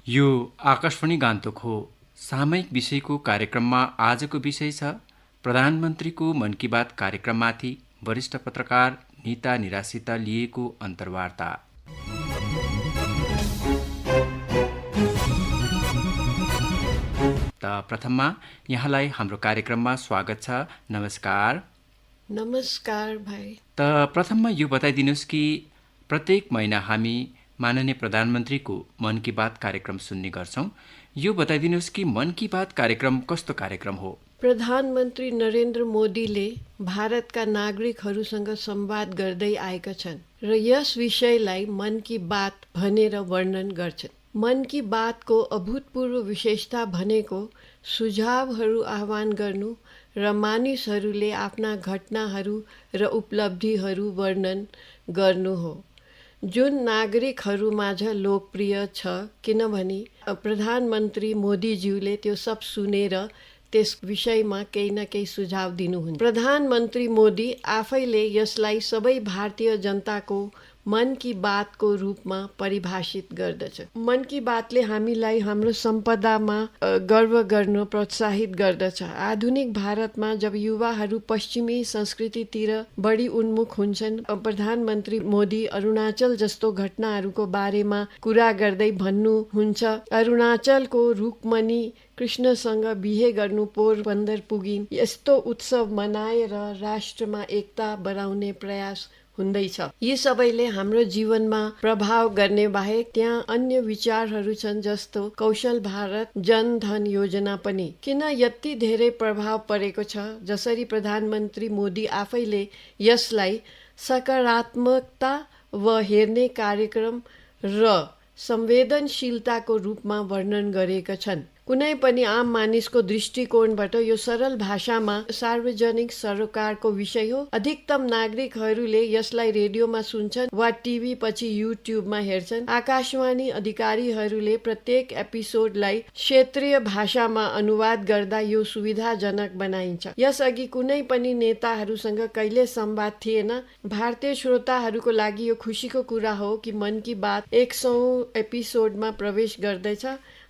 यो आकाशवाणी गान्तोक हो। सामयिक विषयको कार्यक्रममा आजको विषय छ प्रधानमन्त्रीको मन की बात कार्यक्रममाथि वरिष्ठ पत्रकार निता निरासित लिएको अन्तर्वार्ता। त प्रथममा यहाँलाई हाम्रो कार्यक्रममा स्वागत छ। नमस्कार। नमस्कार भाइ। त प्रथममा यो बताइदिनुहोस् कि प्रत्येक महिना हामी माननीय प्रधानमन्त्रीको मन की बात कार्यक्रम सुन्ने गर्छौँ। यो बताइदिनुहोस् कि मन की बात कार्यक्रम कस्तो कार्यक्रम हो? प्रधानमन्त्री नरेन्द्र मोदीले भारतका नागरिकहरूसँग संवाद गर्दै आएका छन् र यस विषयलाई मन की बात भनेर वर्णन गर्छन्। मन की बातको अभूतपूर्व विशेषता भनेको सुझावहरू आह्वान गर्नु र मानिसहरूले आफ्ना घटनाहरू र उपलब्धिहरू वर्णन गर्नु हो, जुन नागरिकहरूमाझ लोकप्रिय छ, किनभने प्रधानमन्त्री मोदीज्यूले त्यो सब सुनेर त्यस विषयमा केही न केही सुझाव दिनुहुन्छ। प्रधानमन्त्री मोदी आफैले यसलाई सबै भारतीय जनताको मन की बातको रूपमा परिभाषित गर्दछ। मन की बातले हामीलाई हाम्रो सम्पदामा गर्व गर्न प्रोत्साहित गर्दछ। आधुनिक भारतमा जब युवाहरू पश्चिमी संस्कृतितिर बढी उन्मुख हुन्छन्, प्रधानमन्त्री मोदी अरुणाचल जस्तो घटनाहरूको बारेमा कुरा गर्दै भन्नुहुन्छ, अरुणाचलको रुक्मणी कृष्णसँग बिहे गर्नु पोरबन्दर पुगिन्। यस्तो उत्सव मनाएर राष्ट्रमा एकता बढाउने प्रयास हुँदैछ। यी सबैले हाम्रो जीवनमा प्रभाव गर्ने बाहेक त्यहाँ अन्य विचारहरू छन्, जस्तो कौशल भारत, जनधन योजना पनि। किन यति धेरै प्रभाव परेको छ? जसरी प्रधानमन्त्री मोदी आफैले यसलाई सकारात्मकता व हेर्ने कार्यक्रम र संवेदनशीलताको रूपमा वर्णन गरेका छन्। कुनै पनि आम मानिसको दृष्टिकोणबाट यो सरल भाषामा सार्वजनिक सरोकारको विषय हो। अधिकतम नागरिकहरूले यसलाई रेडियोमा सुन्छन् वा टिभी पछि युट्युबमा हेर्छन्। आकाशवाणी अधिकारीहरूले प्रत्येक एपिसोडलाई क्षेत्रीय भाषामा अनुवाद गर्दा यो सुविधाजनक बनाइन्छ। यसअघि कुनै पनि नेताहरूसँग कहिले संवाद थिएन। भारतीय श्रोताहरूको लागि यो खुसीको कुरा हो कि मन की बात 100औं एपिसोडमा प्रवेश गर्दैछ।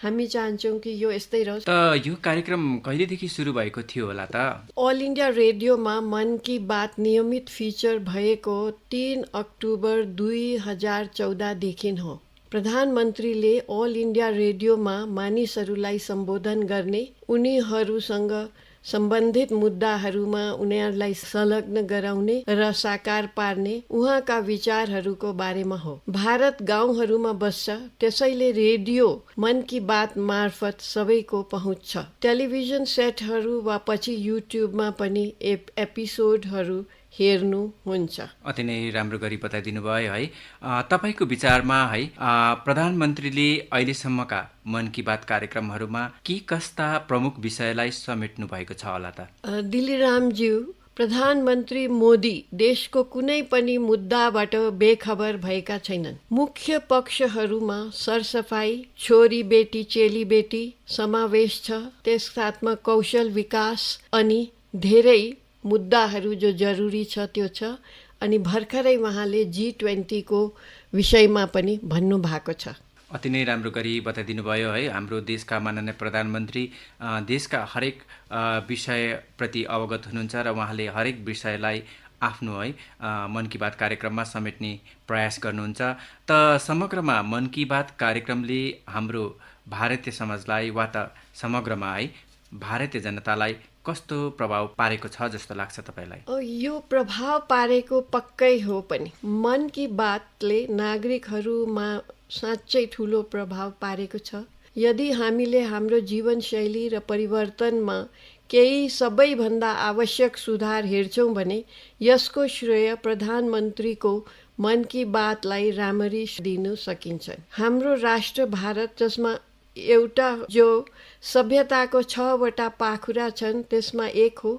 हामी चाहन्छौँ कि यो यस्तै रहोस्। त यो कार्यक्रम कहिलेदेखि सुरु भएको थियो होला त? अल इन्डिया रेडियोमा मन की बात नियमित फिचर भएको 3 अक्टोबर 2014 देखि हो। प्रधानमन्त्रीले अल इन्डिया रेडियोमा मानिसहरूलाई सम्बोधन गर्ने, उनीहरूसँग सम्बन्धित मुद्दाहरूमा उनीहरूलाई संलग्न गराउने र साकार पार्ने उहाँका विचारहरूको बारेमा हो। भारत गाउँहरूमा बस्छ, त्यसैले रेडियो मन की बात मार्फत सबैको पहुँच छ। टेलिभिजन सेटहरू वा पछि युट्युबमा पनि एपिसोडहरू हेर्नु हुन्छ। अति नै राम्रो गरी बताइदिनु भयो है। तपाईँको विचारमा है, प्रधानमन्त्रीले अहिलेसम्मका मन की बात कार्यक्रमहरूमा के कस्ता प्रमुख विषयलाई समेट्नु भएको छ होला त? दिलीरामज्यू, प्रधानमन्त्री मोदी देशको कुनै पनि मुद्दाबाट बेखबर भएका छैनन्। मुख्य पक्षहरूमा सरसफाई, छोरी बेटी चेली बेटी समावेश छ। त्यस साथमा कौशल विकास अनि धेरै मुद्दाहरू जो जरुरी छ त्यो छ। अनि भर्खरै उहाँले G20 को विषयमा पनि भन्नु भएको छ। अति नै राम्रो गरी बताइदिनु भयो है। हाम्रो देशका माननीय प्रधानमन्त्री देशका हरेक विषयप्रति अवगत हुनुहुन्छ र उहाँले हरेक विषयलाई आफ्नो है मन की बात कार्यक्रममा समेट्ने प्रयास गर्नुहुन्छ। त समग्रमा मन की बात कार्यक्रमले हाम्रो भारतीय समाजलाई वा त समग्रमा है भारतीय जनतालाई कस्तो प्रभाव पारेको छ जस्तो लाग्छ तपाईँलाई? यो प्रभाव पारेको पक्कै हो पनि। मन की बातले नागरिकहरूमा साँच्चै ठुलो प्रभाव पारेको छ। यदि हामीले हाम्रो जीवनशैली र परिवर्तनमा केही सबैभन्दा आवश्यक सुधार हेर्छौँ भने यसको श्रेय प्रधानमन्त्रीको मन की बातलाई राम्ररी दिन सकिन्छ। हाम्रो राष्ट्र भारत, जसमा एउटा जो सभ्यताको 6वटा पाखुरा छन् त्यसमा एक हो,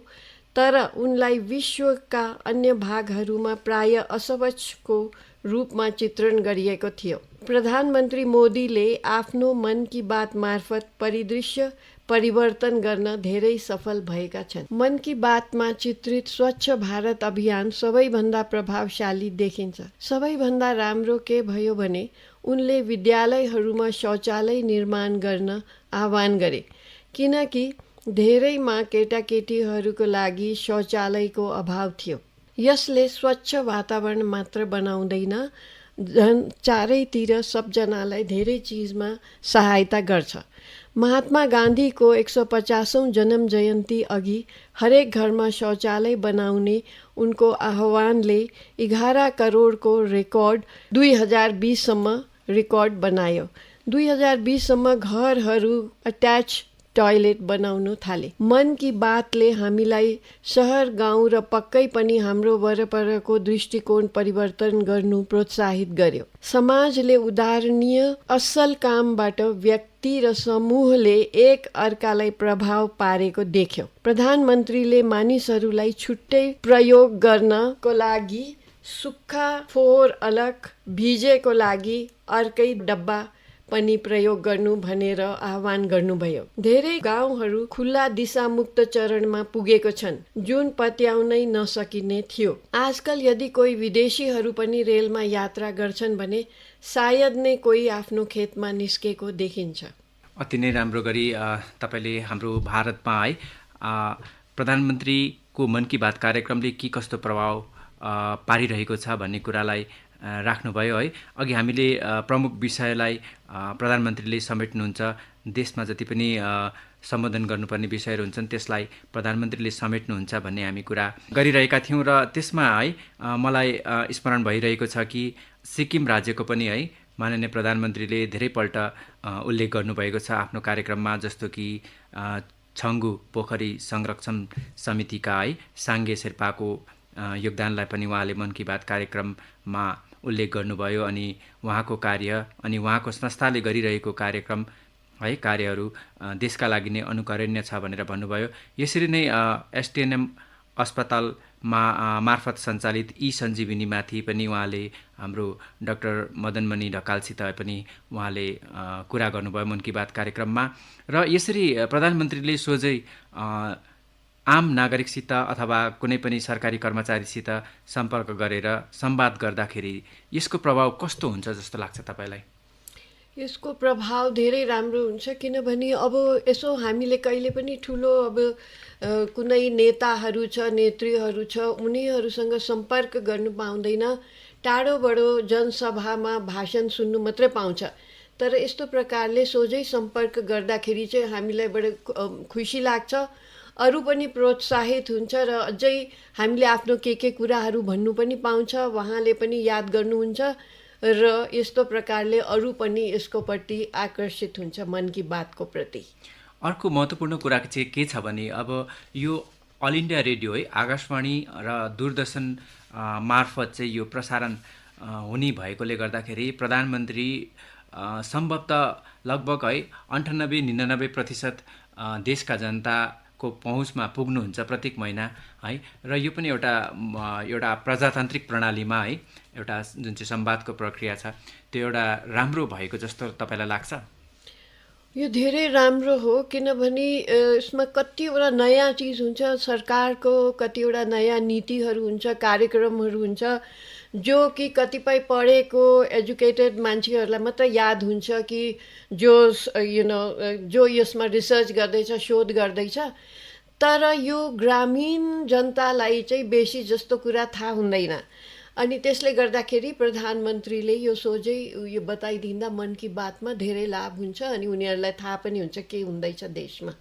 तर उनलाई विश्वका अन्य भागहरूमा प्राय असहजको रूपमा चित्रण गरिएको थियो। प्रधानमन्त्री मोदीले आफ्नो मन की बात मार्फत परिदृश्य परिवर्तन गर्न धेरै सफल भएका छन्। मन की बातमा चित्रित स्वच्छ भारत अभियान सबैभन्दा प्रभावशाली देखिन्छ। सबैभन्दा राम्रो के भयो भने उनले विद्यालयहरूमा शौचालय निर्माण गर्न आह्वान गरे, किनकि धेरैमा केटाकेटीहरूको लागि शौचालयको अभाव थियो। यसले स्वच्छ वातावरण मात्र बनाउँदैन, झन् चारैतिर सबजनालाई धेरै चिजमा सहायता गर्छ। महात्मा गान्धीको 150औं जन्म जयन्ती अघि हरेक घरमा शौचालय बनाउने उनको आह्वानले 11 करोडको रेकर्ड 2020सम्म रेकर्ड बनायो। 2020सम्म घरहरू अट्याच टोयलेट बनाउन थाले। मन की बातले हामीलाई सहर, गाउँ र पक्कै पनि हाम्रो वरपरको दृष्टिकोण परिवर्तन गर्नु प्रोत्साहित गर्यो। समाजले उदाहरणीय असल कामबाट व्यक्ति र समूहले एक अर्कालाई प्रभाव पारेको देख्यो। प्रधानमन्त्रीले मानिसहरूलाई छुट्टै प्रयोग गर्नको लागि सुक्खा फोहोर अलग, भिजेको लागि अर्कै डब्बा पनि प्रयोग गर्नु भनेर आह्वान गर्नुभयो। धेरै गाउँहरू खुल्ला दिशामुक्त चरणमा पुगेको छन्, जुन पत्याउनै नसकिने थियो। आजकल यदि कोही विदेशीहरू पनि रेलमा यात्रा गर्छन् भने सायद नै कोही आफ्नो खेतमा निस्केको देखिन्छ। अति नै राम्रो गरी तपाईँले हाम्रो भारतमा है प्रधानमन्त्रीको मन की बात कार्यक्रमले के कस्तो प्रभाव पारिरहेको छ भन्ने कुरालाई राख्नुभयो है। अघि हामीले प्रमुख विषयलाई प्रधानमन्त्रीले समेट्नुहुन्छ। देशमा जति पनि सम्बोधन गर्नुपर्ने विषयहरू हुन्छन् त्यसलाई प्रधानमन्त्रीले समेट्नुहुन्छ भन्ने हामी कुरा गरिरहेका थियौँ र त्यसमा है मलाई स्मरण भइरहेको छ कि सिक्किम राज्यको पनि है माननीय प्रधानमन्त्रीले धेरैपल्ट उल्लेख गर्नुभएको छ आफ्नो कार्यक्रममा, जस्तो कि छङ्गु पोखरी संरक्षण समितिका है साङ्गे शेर्पाको योगदानलाई पनि उहाँले मन की बात कार्यक्रममा उल्लेख गर्नुभयो अनि उहाँको कार्य अनि उहाँको संस्थाले गरिरहेको कार्यक्रम है कार्यहरू देशका लागि नै अनुकरणीय छ भनेर भन्नुभयो। यसरी नै एसटिएनएम अस्पतालमा मार्फत सञ्चालित ई-सञ्जीवनीमाथि पनि उहाँले हाम्रो डाक्टर मदनमणि ढकालसित पनि उहाँले कुरा गर्नुभयो मन की बात कार्यक्रममा। र यसरी प्रधानमन्त्रीले सोझै आम नागरिकसित अथवा कुनै पनि सरकारी कर्मचारीसित सम्पर्क गरेर संवाद गर्दाखेरि यसको प्रभाव कस्तो हुन्छ जस्तो लाग्छ तपाईँलाई? यसको प्रभाव धेरै राम्रो हुन्छ, किनभने अब यसो हामीले कहिले पनि ठुलो अब कुनै नेताहरू छ, नेत्रीहरू छ, उनीहरूसँग सम्पर्क गर्नु पाउँदैन। टाढोबडो जनसभामा भाषण सुन्नु मात्रै पाउँछ। तर यस्तो प्रकारले सोझै सम्पर्क गर्दाखेरि चाहिँ हामीलाई बडो खुसी लाग्छ, अरू पनि प्रोत्साहित हुन्छ र अझै हामीले आफ्नो के कुराहरू भन्नु पनि पाउँछ, उहाँले पनि याद गर्नुहुन्छ र यस्तो प्रकारले अरू पनि यसको प्रति आकर्षित हुन्छ मन की बातको प्रति। अर्को महत्त्वपूर्ण कुरा चाहिँ के छ भने अब यो अल इन्डिया रेडियो है आकाशवाणी र दूरदर्शन मार्फत चाहिँ यो प्रसारण हुने भएकोले गर्दाखेरि प्रधानमन्त्री सम्भवतः लगभग है 98-99% देशका जनताको पहुँचमा पुग्नुहुन्छ प्रत्येक महिना है। र यो पनि एउटा प्रजातान्त्रिक प्रणालीमा है एउटा जुन चाहिँ संवादको प्रक्रिया छ त्यो एउटा राम्रो भएको जस्तो तपाईँलाई लाग्छ? यो धेरै राम्रो हो, किनभने यसमा कतिवटा नयाँ चिज हुन्छ, सरकारको कतिवटा नयाँ नीतिहरू हुन्छ, कार्यक्रमहरू हुन्छ, जो कि कतिपय पढेको एजुकेटेड मान्छेहरूलाई मात्र याद हुन्छ कि जो यसमा रिसर्च गर्दैछ, शोध गर्दैछ। तर यो ग्रामीण जनतालाई चाहिँ बेसी जस्तो कुरा थाहा हुँदैन अनि त्यसले गर्दाखेरि प्रधानमन्त्रीले यो सोझै यो बताइदिँदा मन की बातमा धेरै लाभ हुन्छ अनि उनीहरूलाई थाहा पनि हुन्छ के हुँदैछ देशमा।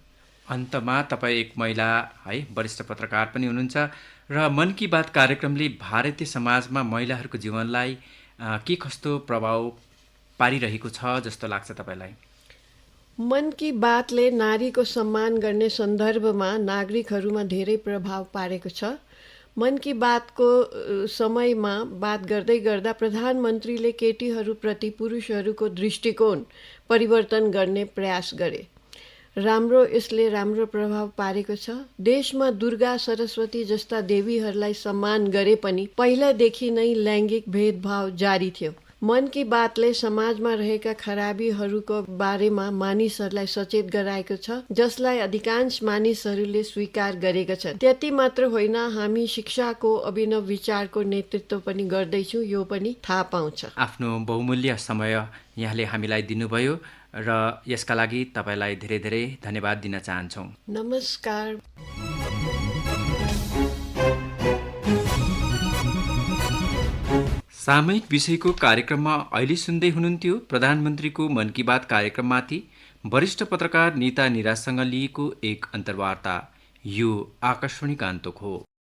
अन्तमा तपाईँ एक महिला है वरिष्ठ पत्रकार पनि हुनुहुन्छ र मन की बात कार्यक्रमले भारतीय समाजमा महिलाहरूको जीवनलाई के कस्तो प्रभाव पारिरहेको छ जस्तो लाग्छ तपाईँलाई? मन की बातले नारीको सम्मान गर्ने सन्दर्भमा नागरिकहरूमा धेरै प्रभाव पारेको छ। मन की बातको समयमा बात गर्दै गर्दा प्रधानमन्त्रीले केटीहरूप्रति पुरुषहरूको दृष्टिकोण परिवर्तन गर्ने प्रयास गरे। यसले राम्रो प्रभाव पारेको छ। देशमा दुर्गा, सरस्वती जस्ता देवीहरूलाई सम्मान गरे पनि पहिलादेखि नै लैङ्गिक भेदभाव जारी थियो। मन की बातले समाजमा रहेका खराबीहरूको बारेमा मानिसहरूलाई सचेत गराएको छ, जसलाई अधिकांश मानिसहरूले स्वीकार गरेका छन्। त्यति मात्र होइन, हामी शिक्षाको अभिनव विचारको नेतृत्व पनि गर्दैछौँ, यो पनि थाहा पाउँछ। आफ्नो बहुमूल्य समय यहाँले हामीलाई दिनुभयो र यसका लागि तपाईँलाई धेरै धेरै धन्यवाद दिन चाहन्छौँ। नमस्कार। सामयिक विषयको कार्यक्रममा अहिले सुन्दै हुनुहुन्थ्यो प्रधानमन्त्रीको मन की बात कार्यक्रममाथि वरिष्ठ पत्रकार नीता निराजसँग लिएको एक अन्तर्वार्ता। यो आकाशवाणी गान्तोक हो।